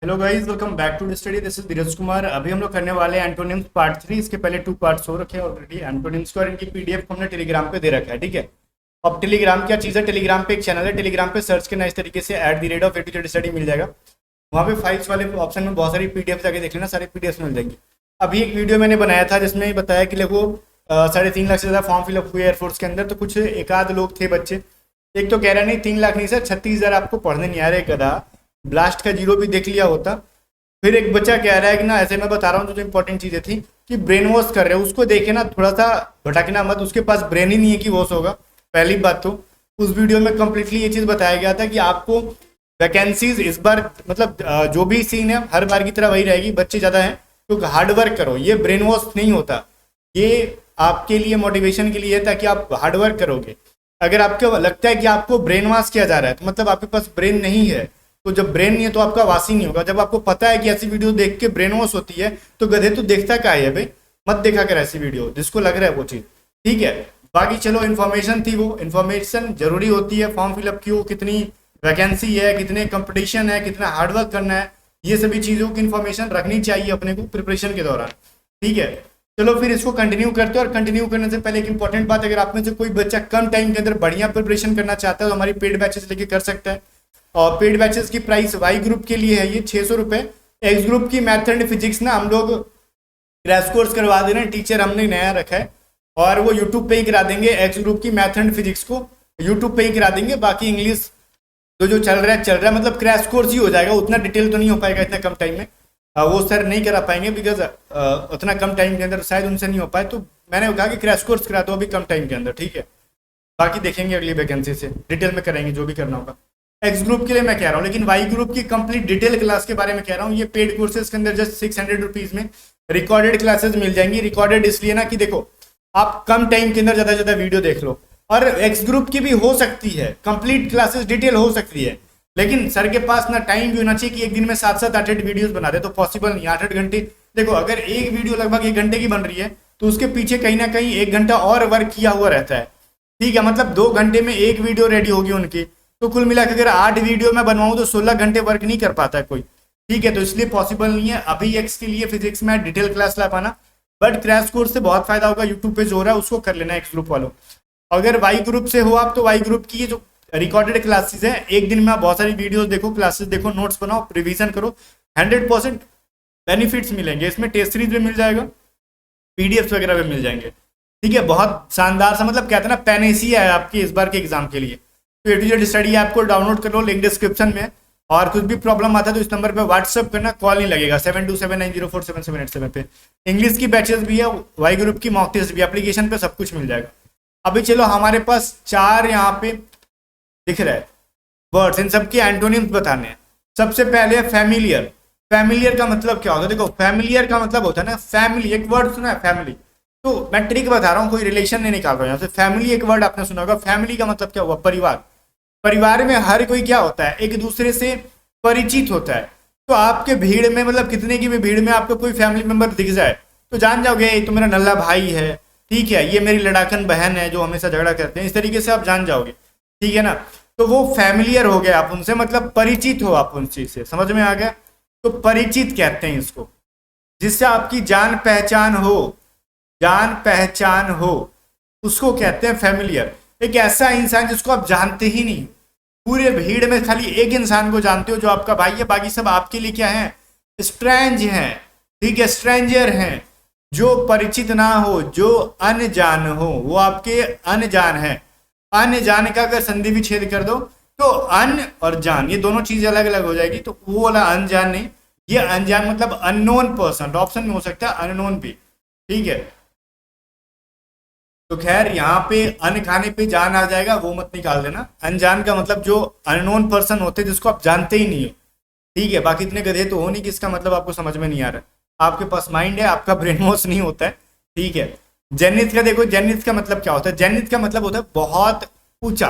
Hello guys, welcome back to study. This is Dheeraj Kumar. अभी हम लोग करने वाले हैं एंटोनिम्स पार्ट 3। इसके पहले 2 पार्ट्स हो रखे हैं ऑलरेडी एंटोनिम्स को, और इनकी पीडीएफ हमने टेलीग्राम पे दे रखा है। ठीक है, अब टेलीग्राम क्या चीज़ है, टेलीग्राम पे एक चैनल है, टेलीग्राम पे सर्च करना इस तरीके से @A2Z मिल जाएगा। वहाँ पे फाइल्स वाले ऑप्शन में बहुत सारी पीडीएफ जाके देख लेना, सारी पीडीएफ मिल जाएंगी। अभी एक वीडियो मैंने बनाया था जिसमें बताया कि देखो 3.5 लाख से ज़्यादा फॉर्म फिलअप हुए एयरफोर्स के अंदर, तो कुछ एक आध लोग थे बच्चे। एक तो कह रहा नहीं 3 लाख नहीं सर, 36,000 आपको पढ़ने नहीं आ रहे गधा, ब्लास्ट का जीरो भी देख लिया होता। फिर एक बच्चा कह रहा है कि ना ऐसे मैं बता रहा हूँ जो इंपॉर्टेंट चीज़ें थी कि ब्रेन वॉश कर रहे हो, उसको देखे ना थोड़ा सा भटकना मत, उसके पास ब्रेन ही नहीं है कि वॉश होगा। पहली बात तो उस वीडियो में कंप्लीटली ये चीज़ बताया गया था कि आपको वैकेंसीज इस बार मतलब जो भी सीन है हर बार की तरह वही रहेगी, बच्चे ज़्यादा हैं तो हार्ड वर्क करो। ये ब्रेन वॉश नहीं होता, ये आपके लिए मोटिवेशन के लिए है ताकि आप हार्ड वर्क करोगे। अगर आपको लगता है कि आपको ब्रेन वॉश किया जा रहा है तो मतलब आपके पास ब्रेन नहीं है, तो जब ब्रेन नहीं है तो आपका वासी नहीं होगा। जब आपको पता है कि ऐसी वीडियो देख के ब्रेन वॉश होती है तो गधे तो देखता क्या है भाई, मत देखा कर ऐसी वीडियो जिसको लग रहा है वो चीज़। ठीक है, बाकी चलो इन्फॉर्मेशन थी, वो इन्फॉर्मेशन जरूरी होती है। फॉर्म फिलअप क्यों, कितनी वैकेंसी है, कितने कंपटीशन है, कितना हार्डवर्क करना है, ये सभी चीज़ों की इन्फॉर्मेशन रखनी चाहिए अपने को प्रिपरेशन के दौरान। ठीक है, चलो फिर इसको कंटिन्यू करते हैं। और कंटिन्यू करने से पहले एक इंपॉर्टेंट बात, अगर आप में से कोई बच्चा कम टाइम के अंदर बढ़िया प्रिपरेशन करना चाहता है तो हमारी पेड बैचेस लेके कर सकता है। और पेड बैचेस की प्राइस वाई ग्रुप के लिए है ये 600 रुपये। एक्स ग्रुप की मैथ एंड फिजिक्स ना हम लोग क्रैश कोर्स करवा दे रहे हैं, टीचर हमने नया रखा है और वो यूट्यूब पे ही करा देंगे। एक्स ग्रुप की मैथ एंड फिजिक्स को यूट्यूब पे ही करा देंगे, बाकी इंग्लिश तो जो चल रहा है मतलब क्रैश कोर्स ही हो जाएगा। उतना डिटेल तो नहीं हो पाएगा इतना कम टाइम में, वो सर नहीं करा पाएंगे बिकॉज उतना कम टाइम के अंदर शायद उनसे नहीं हो पाए, तो मैंने कहा कि क्रैश कोर्स करा दो अभी कम टाइम के अंदर। ठीक है, बाकी देखेंगे अगली वैकेंसी से डिटेल में करेंगे जो भी करना होगा। एक्स ग्रुप के लिए मैं कह रहा हूँ, लेकिन वाई ग्रुप की कंप्लीट डिटेल क्लास के बारे में कह रहा हूँ। ये पेड कोर्सेज के अंदर जस्ट 600 रुपीज में रिकॉर्डेड क्लासेस मिल जाएंगी। रिकॉर्डेड इसलिए ना कि देखो आप कम टाइम के अंदर ज्यादा से ज्यादा वीडियो देख लो, और एक्स ग्रुप की भी हो सकती है कंप्लीट क्लासेस डिटेल हो सकती है, लेकिन सर के पास ना टाइम भी होना चाहिए कि एक दिन में 7-7 8-8 वीडियोस बना दे, तो पॉसिबल नहीं। 8-8 घंटे देखो, अगर एक वीडियो लगभग 1 घंटे की बन रही है तो उसके पीछे कहीं ना कहीं 1 घंटा और वर्क किया हुआ रहता है। ठीक है, मतलब 2 घंटे में एक वीडियो रेडी होगी उनकी, तो कुल मिलाकर अगर 8 वीडियो मैं बनवाऊं तो 16 घंटे वर्क नहीं कर पाता है कोई। ठीक है, तो इसलिए पॉसिबल नहीं है अभी एक्स के लिए फिजिक्स में डिटेल क्लास ला पाना, बट क्रैश कोर्स से बहुत फायदा होगा। यूट्यूब पे जो हो रहा है उसको कर लेना एक्स ग्रुप वालों। अगर वाई ग्रुप से हो आप तो वाई ग्रुप की ये जो रिकॉर्डेड क्लासेस है, एक दिन में आप बहुत सारी वीडियोस देखो, क्लासेस देखो, नोट्स बनाओ, रिवीजन करो, 100% बेनिफिट्स मिलेंगे इसमें। टेस्ट सीरीज भी मिल जाएगा, पीडीएफ वगैरह भी मिल जाएंगे। ठीक है, बहुत शानदार सा, मतलब कहते हैं ना पैनेसिया है आपके इस बार के एग्जाम के लिए। तो A2Z स्टडी ऐप को डाउनलोड कर लो, लिंक डिस्क्रिप्शन में। और कुछ भी प्रॉब्लम आता है तो इस नंबर पे व्हाट्सअप करना, कॉल नहीं लगेगा 7279047787 पे। इंग्लिश की बैचेस भी है, वाई ग्रुप की मॉक टेस्ट भी, एप्लीकेशन पे सब कुछ मिल जाएगा। अभी चलो हमारे पास 4 यहाँ पे दिख रहा है वर्ड्स, इन सबके एंटोनिम्स बताने हैं। सबसे पहले है फैमिलियर। फैमिलियर का मतलब क्या होता है, देखो फैमिलियर का मतलब होता है ना फैमिली, एक वर्ड सुना है फैमिली, तो मैं ट्रिक बता रहा हूँ, कोई रिलेशन नहीं निकाल रहा हूँ यहाँ से। फैमिली एक वर्ड आपने सुना होगा, फैमिली का मतलब क्या हुआ, परिवार। परिवार में हर कोई क्या होता है, एक दूसरे से परिचित होता है। तो आपके भीड़ में, मतलब कितने की भी भीड़ में आपको कोई फैमिली मेंबर दिख जाए तो जान जाओगे ये तो मेरा नल्ला भाई है। ठीक है, ये मेरी लड़ाकन बहन है जो हमेशा झगड़ा करते हैं, इस तरीके से आप जान जाओगे। ठीक है ना, तो वो फैमिलियर हो गया आप उनसे, मतलब परिचित हो आप उन चीज से, समझ में आ गया। तो परिचित कहते हैं इसको, जिससे आपकी जान पहचान हो, जान पहचान हो, उसको कहते हैं फैमिलियर। एक ऐसा इंसान जिसको आप जानते ही नहीं, पूरे भीड़ में खाली एक इंसान को जानते हो जो आपका भाई है, बाकी सब आपके लिए क्या है, स्ट्रेंज हैं। ठीक है, स्ट्रेंजर हैं, जो परिचित ना हो, जो अनजान हो, वो आपके अनजान है। अनजान का अगर संधि विच्छेद कर दो तो अन और जान ये दोनों चीजें अलग अलग हो जाएगी, तो वो वाला अनजान नहीं, ये अनजान मतलब अननोन पर्सन, ऑप्शन में हो सकता है अननोन भी। ठीक है, तो खैर यहाँ पे अन खाने पे जान आ जाएगा, वो मत निकाल देना। अनजान का मतलब जो अननोन पर्सन होते हैं जिसको आप जानते ही नहीं हो। ठीक है, बाकी इतने गधे तो हो नहीं कि इसका मतलब आपको समझ में नहीं आ रहा है। आपके पास माइंड है, आपका ब्रेन वॉश नहीं होता है। ठीक है, जेनिथ का देखो, जेनिथ का मतलब क्या होता है, जेनिथ का मतलब होता है बहुत ऊंचा।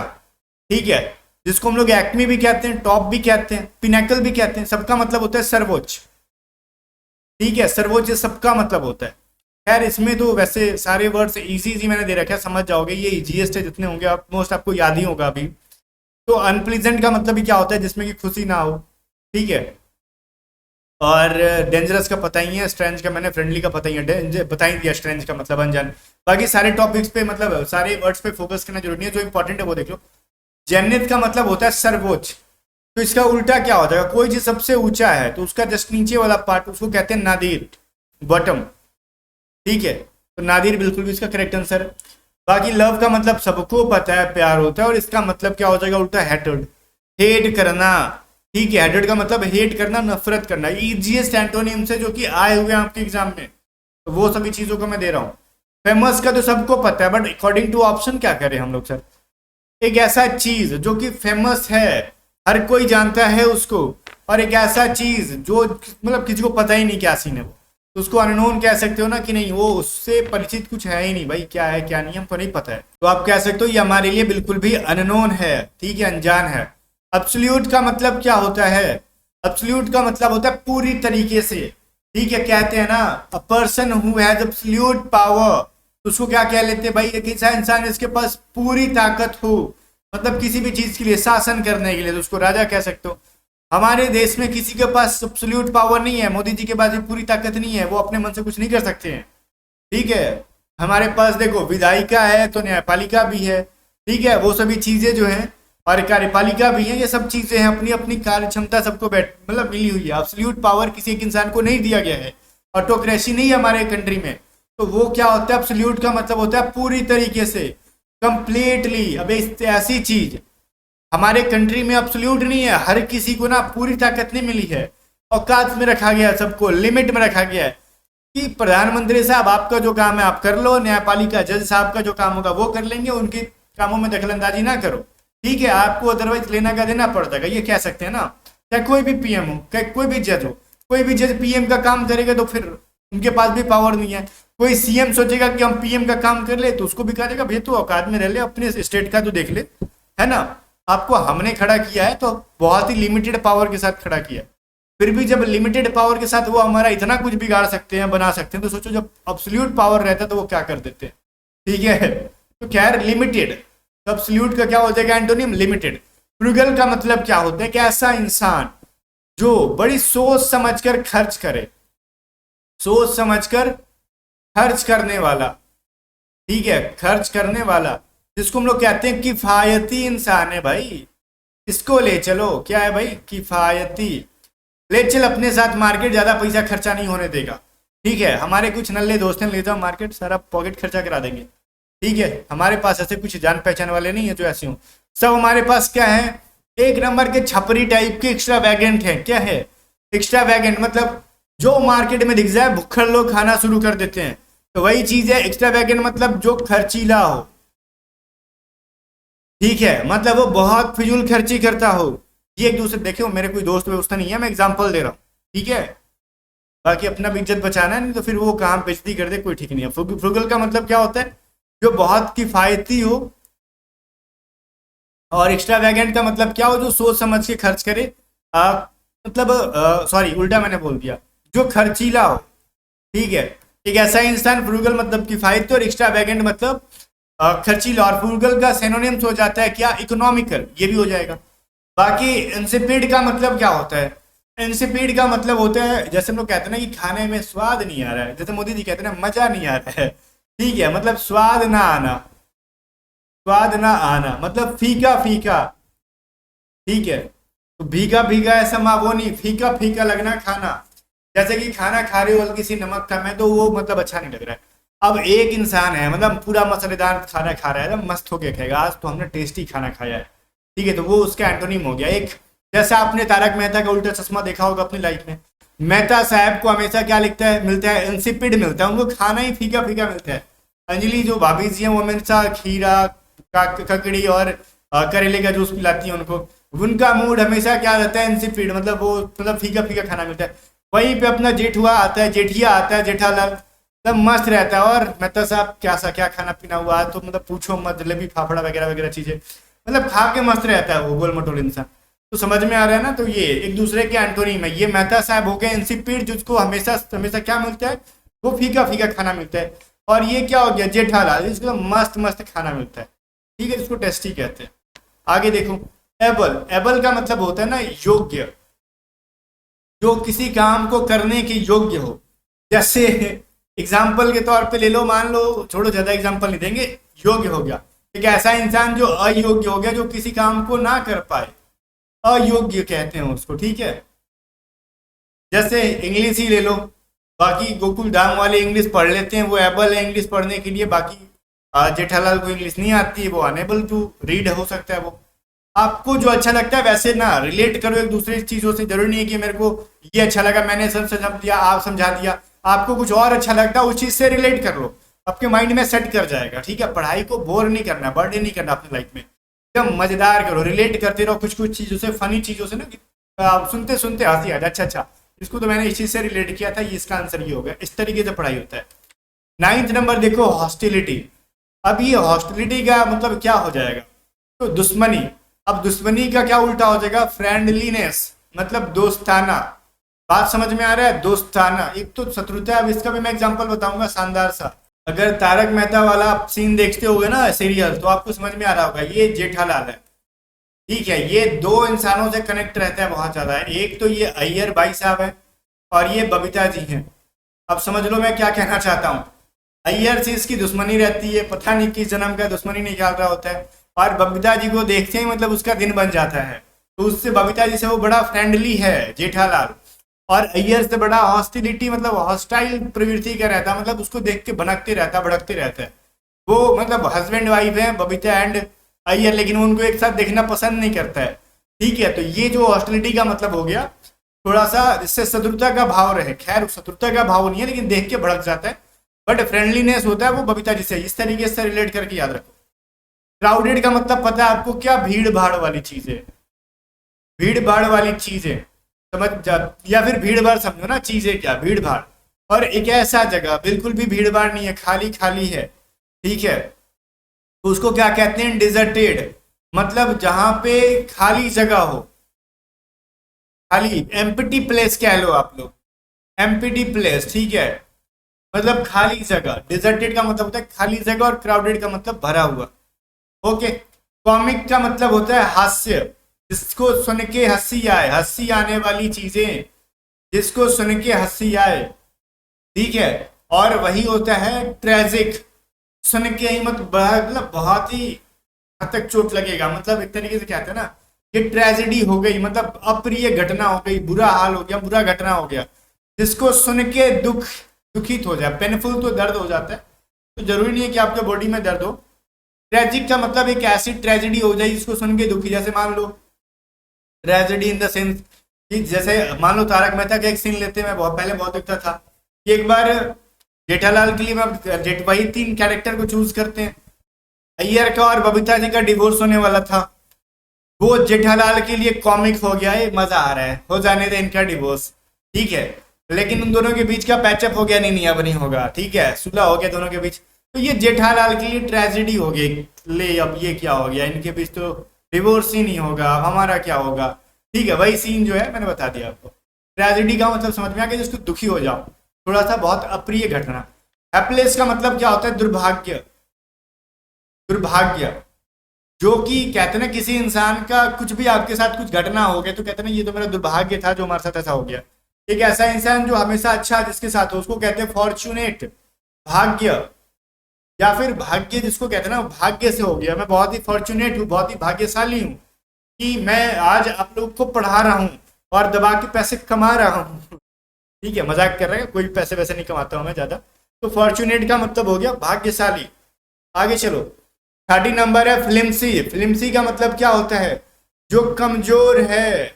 ठीक है, जिसको हम लोग एक्मी भी कहते हैं, टॉप भी कहते हैं, पिनेकल भी कहते हैं, सबका मतलब होता है सर्वोच्च। ठीक है, सर्वोच्च सबका मतलब होता है। खैर इसमें तो वैसे सारे वर्ड्स इजी इजी मैंने दे रखे हैं, समझ जाओगे, ये इजीएस्ट है जितने होंगे, आप मोस्ट आपको याद ही होगा अभी। तो अनप्लीजेंट का मतलब भी क्या होता है, जिसमें कि खुशी ना हो। ठीक है, और डेंजरस का पता ही है, स्ट्रेंज का मैंने फ्रेंडली का पता ही है, बता ही दिया स्ट्रेंज का मतलब अनजान। बाकी सारे टॉपिक्स पे मतलब सारे वर्ड्स पे फोकस करना जरूरी है, जो इंपॉर्टेंट है वो देख लो। जन्नत का मतलब होता है सर्वोच्च, तो इसका उल्टा क्या हो जाएगा, कोई चीज सबसे ऊंचा है तो उसका जस्ट नीचे वाला पार्ट उसको कहते हैं नादिर, बॉटम। ठीक है, तो नादिर बिल्कुल भी इसका करेक्ट आंसर है। बाकी लव का मतलब सबको पता है प्यार होता है, और इसका मतलब क्या हो जाएगा उल्टा, हेटेड, हेट करना। ठीक है, हेटेड का मतलब हेट करना, नफरत करना। इजीएस्ट एंटोनिम से जो कि आए हुए हैं आपके एग्जाम में, तो वो सभी चीजों को मैं दे रहा हूँ। फेमस का तो सबको पता है, बट अकॉर्डिंग टू ऑप्शन क्या करें हम लोग सर। एक ऐसा चीज जो कि फेमस है, हर कोई जानता है उसको, और एक ऐसा चीज जो मतलब किसी को पता ही नहीं क्या सीन है वो, तो उसको अननोन कह सकते हो ना कि नहीं, वो उससे परिचित कुछ है ही नहीं भाई, क्या है क्या नहीं हमको नहीं पता है, तो आप कह सकते हो ये हमारे लिए बिल्कुल भी अननोन है। ठीक है, अनजान है। अब्सोल्यूट का मतलब क्या होता है, अब्सोल्यूट का मतलब होता है पूरी तरीके से। ठीक है, कहते हैं ना a person who has absolute power, तो उसको क्या कह लेते हैं भाई, एक ऐसा इंसान जिसके पास पूरी ताकत हो, मतलब किसी भी चीज के लिए शासन करने के लिए, तो उसको राजा कह सकते हो। हमारे देश में किसी के पास एब्सोल्यूट पावर नहीं है, मोदी जी के पास भी पूरी ताकत नहीं है, वो अपने मन से कुछ नहीं कर सकते हैं। ठीक है, हमारे पास देखो विधायिका है तो न्यायपालिका भी है। ठीक है, वो सभी चीजें जो हैं, और कार्यपालिका भी है, ये सब चीजें हैं, अपनी अपनी कार्य क्षमता सबको बैठ मतलब मिली हुई है। एब्सोल्यूट पावर किसी एक इंसान को नहीं दिया गया है, ऑटोक्रेसी नहीं है हमारे कंट्री में। तो वो क्या होता है, एब्सोल्यूट का मतलब होता है पूरी तरीके से, कंप्लीटली। अब ऐसी चीज हमारे कंट्री में एब्सोल्यूट नहीं है, हर किसी को ना पूरी ताकत नहीं मिली है, औकात में रखा गया है, सबको लिमिट में रखा गया है कि प्रधानमंत्री साहब आपका जो काम है आप कर लो, न्यायपालिका जज साहब का जो काम होगा वो कर लेंगे, उनके कामों में दखलंदाजी ना करो। ठीक है, आपको अदरवाइज लेना का देना पड़ जाएगा, ये कह सकते हैं ना। चाहे कोई भी पीएम हो, चाहे कोई भी जज हो, कोई भी जज पीएम का काम करेगा तो फिर उनके पास भी पावर नहीं है। कोई सीएम सोचेगा कि हम पीएम का काम कर ले, तो उसको भी कहा जाएगा भैया तू औकात में रह ले, अपने स्टेट का तो देख ले, है ना। आपको हमने खड़ा किया है तो बहुत ही लिमिटेड पावर के साथ खड़ा किया है, फिर भी जब लिमिटेड पावर के साथ वो हमारा इतना कुछ बिगाड़ सकते हैं, बना सकते हैं, तो सोचो जब अब्सोल्यूट पावर रहता है तो वो क्या कर देते हैं। ठीक है, तो खैर लिमिटेड, अब्सोल्यूट का क्या हो जाएगा एंटोनिम, लिमिटेड। फ्रुगल का मतलब क्या होता है, कि ऐसा इंसान जो बड़ी सोच समझकर खर्च करे, सोच समझकर खर्च करने वाला। ठीक है, खर्च करने वाला, जिसको हम लोग कहते हैं किफायती इंसान है भाई, इसको ले चलो, क्या है भाई, किफायती। ले चल अपने साथ मार्केट, ज्यादा पैसा खर्चा नहीं होने देगा। ठीक है, हमारे कुछ नल्ले दोस्त हैं, ले जाओ मार्केट, सारा पॉकेट खर्चा करा देंगे। ठीक है, हमारे पास ऐसे कुछ जान पहचान वाले नहीं है जो ऐसे हो, सब हमारे पास क्या है, एक नंबर के छपरी टाइप के एक्स्ट्रा वैगेंट है। क्या है एक्स्ट्रा वैगेंट, मतलब जो मार्केट में दिख जाए भुक्खड़ लोग खाना शुरू कर देते हैं, तो वही चीज है एक्स्ट्रा वैगेंट, मतलब जो खर्चीला हो। ठीक है, मतलब वो बहुत फिजूल खर्ची करता हो। ये एक दूसरे देखो, मेरे कोई दोस्त व्यवस्था नहीं है, मैं एग्जांपल दे रहा हूँ। ठीक है, बाकी अपना भी इज्जत बचाना है, नहीं तो फिर वो कहाँ बेइज्जती कर दे कोई ठीक नहीं है। फ्रुगल का मतलब क्या होता है, जो बहुत किफायती हो, और एक्स्ट्रा वैगेंट का मतलब क्या हो, जो सोच समझ के खर्च करे। मतलब सॉरी उल्टा मैंने बोल दिया, जो खर्चीला हो। ठीक है, एक ऐसा इंसान, फ्रुगल मतलब किफायती और एक्स्ट्रा वैगेंट मतलब खर्चीला, और फ्रुगल का सिनोनिम्स हो जाता है क्या, इकोनॉमिकल, ये भी हो जाएगा। बाकी इंसिपिड का मतलब क्या होता है, इंसिपिड का मतलब होता है, जैसे हम लोग कहते हैं ना कि खाने में स्वाद नहीं आ रहा है, जैसे मोदी जी कहते हैं ना मजा नहीं आ रहा है। ठीक है, मतलब स्वाद ना आना, स्वाद ना आना मतलब फीका फीका। ठीक है, तो भीगा भीगा ऐसा माँ वो नहीं, फीका फीका लगना खाना, जैसे कि खाना खा रहे हो हल्की सी नमक कम है तो वो मतलब अच्छा नहीं लग रहा है। अब एक इंसान है मतलब पूरा मसालेदार खाना खा रहा है, एकदम मस्त होके खाएगा, आज तो हमने टेस्टी खाना खाया है। ठीक है, तो वो उसका एंटोनिम हो गया एक। जैसे आपने तारक मेहता का उल्टा चश्मा देखा होगा अपनी लाइफ में, मेहता साहब को हमेशा क्या लिखता है, मिलता है इंसिपिड मिलता है, उनको खाना ही फीका फीका मिलता है। अंजलि जो भाभी जी हैं वो हमेशा खीरा ककड़ी और करेले का जूस पिलाती है उनको, उनका मूड हमेशा क्या रहता है, इंसिपिड, मतलब वो मतलब फीका फीका खाना मिलता है। वहीं पे अपना जेठुआ आता है, जेठिया आता है, जेठालाल सब मस्त रहता है, और मेहता साहब क्या सा क्या खाना पीना हुआ तो मतलब पूछो मत, जलेबी फाफड़ा वगैरह वगैरह चीजें, मतलब खा के मस्त रहता है वो गोल मटोल इंसान। तो समझ में आ रहा है ना, तो ये एक दूसरे के एंटोनिम है। ये मेहता साहब हो गए इंसिपिड, जिसको हमेशा हमेशा क्या मिलता है, वो फीका फीका खाना मिलता है। और ये क्या हो गया, जेठालाल, इसको मस्त मस्त खाना मिलता है। ठीक है, इसको टेस्टी कहते हैं। आगे देखो, एबल, एबल का मतलब होता है ना योग्य, जो किसी काम को करने के योग्य हो। जैसे एग्जाम्पल के तौर पे ले लो, मान लो, छोड़ो ज़्यादा एग्जाम्पल नहीं देंगे, योग्य हो गया एक ऐसा इंसान जो अयोग्य हो गया, जो किसी काम को ना कर पाए, अयोग्य कहते हैं उसको, ठीक है। जैसे इंग्लिश ही ले लो, बाकी गोकुल धाम वाले इंग्लिश पढ़ लेते हैं, वो एबल है इंग्लिश पढ़ने के लिए, बाकी जेठालाल को इंग्लिश नहीं आती है, वो अनेबल टू रीड हो सकता है। वो आपको जो अच्छा लगता है वैसे ना रिलेट करो एक दूसरे चीज़ों से। जरूरी नहीं है कि मेरे को ये अच्छा लगा, मैंने सब समझ दिया, आप समझा दिया, आपको कुछ और अच्छा लगता है उस चीज़ से रिलेट कर लो, आपके माइंड में सेट कर जाएगा, ठीक है। पढ़ाई को बोर नहीं करना, बर्डन नहीं करना अपनी लाइफ में, एकदम मजेदार करो, रिलेट करते रहो कुछ कुछ चीज़ों से, फनी चीज़ों से ना, आप सुनते सुनते हंसी आ जाए, अच्छा अच्छा इसको तो मैंने इस चीज़ से रिलेट किया था, ये इसका आंसर ये हो गया। इस तरीके से पढ़ाई होता है। 9th नंबर देखो, हॉस्टिलिटी। अब ये हॉस्टिलिटी का मतलब क्या हो जाएगा, तो दुश्मनी। अब दुश्मनी का क्या उल्टा हो जाएगा, फ्रेंडलीनेस, मतलब दोस्ताना। बात समझ में आ रहा है, दोस्ताना। एक तो शत्रुता, अब इसका भी मैं एग्जांपल बताऊंगा शानदार सा। अगर तारक मेहता वाला आप सीन देखते होगे ना सीरियल, तो आपको समझ में आ रहा होगा, ये जेठालाल है, ठीक है। ये दो इंसानों से कनेक्ट रहता है बहुत ज्यादा। एक तो ये अय्यर भाई साहब है और ये बबीता जी हैं। अब समझ लो मैं क्या कहना चाहता हूँ। अय्यर से इसकी दुश्मनी रहती है, पता नहीं किस जन्म का दुश्मनी निकाल रहा होता है, और बबीता जी को देखते ही मतलब उसका दिन बन जाता है, तो उससे बबीता जी से वो बड़ा फ्रेंडली है जेठालाल, और अय्यर से बड़ा हॉस्टिलिटी, मतलब हॉस्टाइल प्रवृत्ति का रहता है, मतलब उसको देख के भनकते रहता है, भड़कते रहता है। वो मतलब हस्बैंड वाइफ है बबीता एंड अय्यर, लेकिन वो उनको एक साथ देखना पसंद नहीं करता है, ठीक है। तो ये जो हॉस्टिलिटी का मतलब हो गया, थोड़ा सा इससे शत्रुता का भाव रहे। खैर शत्रुता का भाव नहीं है, लेकिन देख के भड़क जाता है, बट फ्रेंडलीनेस होता है वो बबीता जी से। इस तरीके से रिलेट करके याद रखो। क्राउडेड का मतलब पता है आपको क्या, भीड़ भाड़ वाली चीजें, भीड़ भाड़ वाली चीजें समझ जा, या फिर भीड़ भाड़ समझो ना, चीजें क्या, भीड़ भाड़। और एक ऐसा जगह बिल्कुल भी भीड़ भाड़ नहीं है, खाली खाली है, ठीक है। तो उसको क्या कहते हैं, डिजर्टेड, मतलब जहां पे खाली जगह हो, खाली एम्प्टी प्लेस कह लो आप लोग, एम्प्टी प्लेस, ठीक है, मतलब खाली जगह। डिजर्टेड का मतलब होता है खाली जगह, और क्राउडेड का मतलब भरा हुआ। ओके। कॉमिक का मतलब होता है हास्य, जिसको सुन के हंसी आए, हंसी आने वाली चीजें, जिसको सुन के हंसी आए, ठीक है। और वही होता है ट्रेजिक, सुन के ही मतलब बहुत ही हद तक चोट लगेगा, मतलब एक तरीके से कहते हैं ना, ये ट्रेजेडी हो गई, मतलब अप्रिय घटना हो गई, बुरा हाल हो गया, बुरा घटना हो गया, जिसको सुन के दुखित हो जाए। पेनफुल तो दर्द हो जाता है, तो जरूरी नहीं है कि आपके बॉडी में दर्द हो। ट्रेजिक का मतलब एक ऐसी ट्रेजेडी हो जाए जिसको सुन के दुखी, जैसे मान लो ट्रेजेडी इन द सेंस कि जैसे मान लो तारक मेहता का एक सीन लेते हैं, मैं बहुत पहले बहुत देखता था कि एक बार जेठालाल के लिए मैं वही 3 कैरेक्टर को चूज करते हैं, अय्यर का और बबीता जी का डिवोर्स होने वाला था, वो जेठालाल के लिए कॉमिक हो गया है, मजा आ रहा है, हो जाने दे इनका डिवोर्स, ठीक है। लेकिन उन दोनों के बीच का पैचअप हो गया, नहीं नहीं अब नहीं होगा, ठीक है, सुलह हो गया दोनों के बीच, तो ये जेठालाल के लिए ट्रेजेडी हो गई, ले अब ये क्या हो गया, इनके बीच तो डिवोर्स ही नहीं होगा, अब हमारा क्या होगा, ठीक है। वही सीन जो है मैंने बता दिया आपको। ट्रेजेडी का मतलब समझ में आ गया, जिसको दुखी हो जाओ, थोड़ा सा बहुत अप्रिय घटना। हैप्लेस का मतलब क्या होता है, दुर्भाग्य, दुर्भाग्य, जो कि कहते हैं ना किसी इंसान का कुछ भी आपके साथ कुछ घटना हो गया तो कहते हैं ना ये तो मेरा दुर्भाग्य था जो हमारे साथ ऐसा हो गया। एक ऐसा इंसान जो हमेशा अच्छा जिसके साथ हो उसको कहते हैं फॉर्चुनेट, भाग्य, या फिर भाग्य जिसको कहते हैं ना भाग्य से हो गया, मैं बहुत ही फॉर्चुनेट हूँ, बहुत ही भाग्यशाली हूँ कि मैं आज आप लोग को पढ़ा रहा हूँ और दबा के पैसे कमा रहा हूँ, ठीक है, मजाक कर रहे हैं, कोई पैसे वैसे नहीं कमाता हूँ मैं ज़्यादा। तो फॉर्चुनेट का मतलब हो गया भाग्यशाली। आगे चलो, 30 नंबर है फिल्मसी। फिल्मसी का मतलब क्या होता है, जो कमजोर है,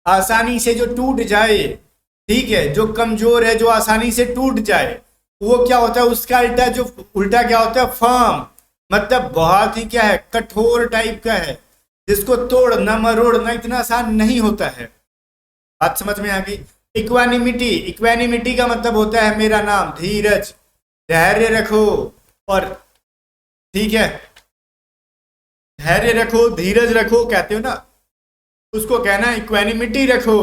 आसानी से जो टूट जाए, ठीक है, जो कमजोर है जो आसानी से टूट जाए, वो क्या होता है, उसका उल्टा क्या होता है, फर्म, मतलब बहुत ही क्या है, कठोर टाइप का है, जिसको तोड़ना मरोड़ना इतना आसान नहीं होता है। बात समझ में आ गई। इक्वानिमिटी, इक्वानिमिटी का मतलब होता है मेरा नाम, धीरज, धैर्य रखो, और ठीक है, धैर्य रखो, धीरज रखो कहते हो ना, उसको कहना इक्वानिमिटी रखो।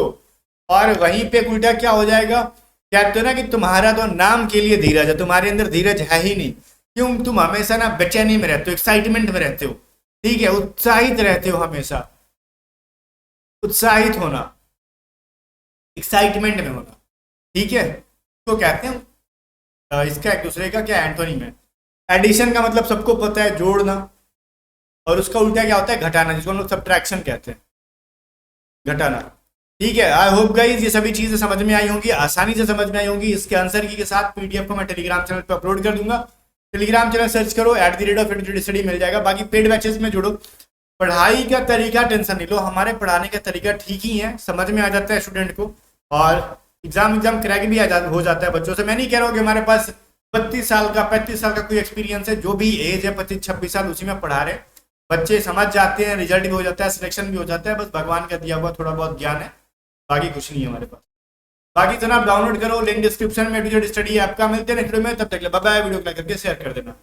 और वहीं पे उल्टा क्या हो जाएगा, कहते हो ना कि तुम्हारा तो नाम के लिए धीरज है, तुम्हारे अंदर धीरज है ही नहीं, क्यों, तुम हमेशा ना बेचैनी में रहते हो, एक्साइटमेंट में रहते हो, ठीक है, उत्साहित रहते हो, हमेशा उत्साहित होना, एक्साइटमेंट में होना, ठीक है। तो कहते हैं इसका एक दूसरे का क्या एंटोनिम है। एडिशन का मतलब सबको पता है, जोड़ना, और उसका उल्टा क्या होता है, घटाना, जिसको हम लोग सब्ट्रैक्शन कहते हैं, घटाना। ठीक है, आई होप गाइस ये सभी चीजें समझ में आई होंगी, आसानी से समझ में आई होंगी। इसके आंसर की के साथ पीडीएफ को मैं टेलीग्राम चैनल पे अपलोड कर दूंगा। टेलीग्राम चैनल सर्च करो @@edu मिल जाएगा। बाकी पेड बैचेस में जुड़ो। पढ़ाई का तरीका टेंशन नहीं लो, हमारे पढ़ाने का तरीका ठीक ही है, समझ में आ जाता है स्टूडेंट को, और एग्जाम क्रैक भी हो जाता है बच्चों से। मैं नहीं कह रहा हूँ कि हमारे पास 32 साल का 35 साल का कोई एक्सपीरियंस है, जो भी एज है 25-26 साल उसी में पढ़ा रहे बच्चे समझ जाते हैं, रिजल्ट भी हो जाता है, सिलेक्शन भी हो जाता है। बस भगवान का दिया हुआ थोड़ा बहुत ज्ञान है, बाकी कुछ नहीं है हमारे पास। बाकी जनाब डाउनलोड करो, लिंक डिस्क्रिप्शन में, एडुकेट स्टडी ऐप का। मिलते हैं नेक्स्ट वीडियो में, तब तक बाय बाय। वीडियो को लाइक करके शेयर कर देना।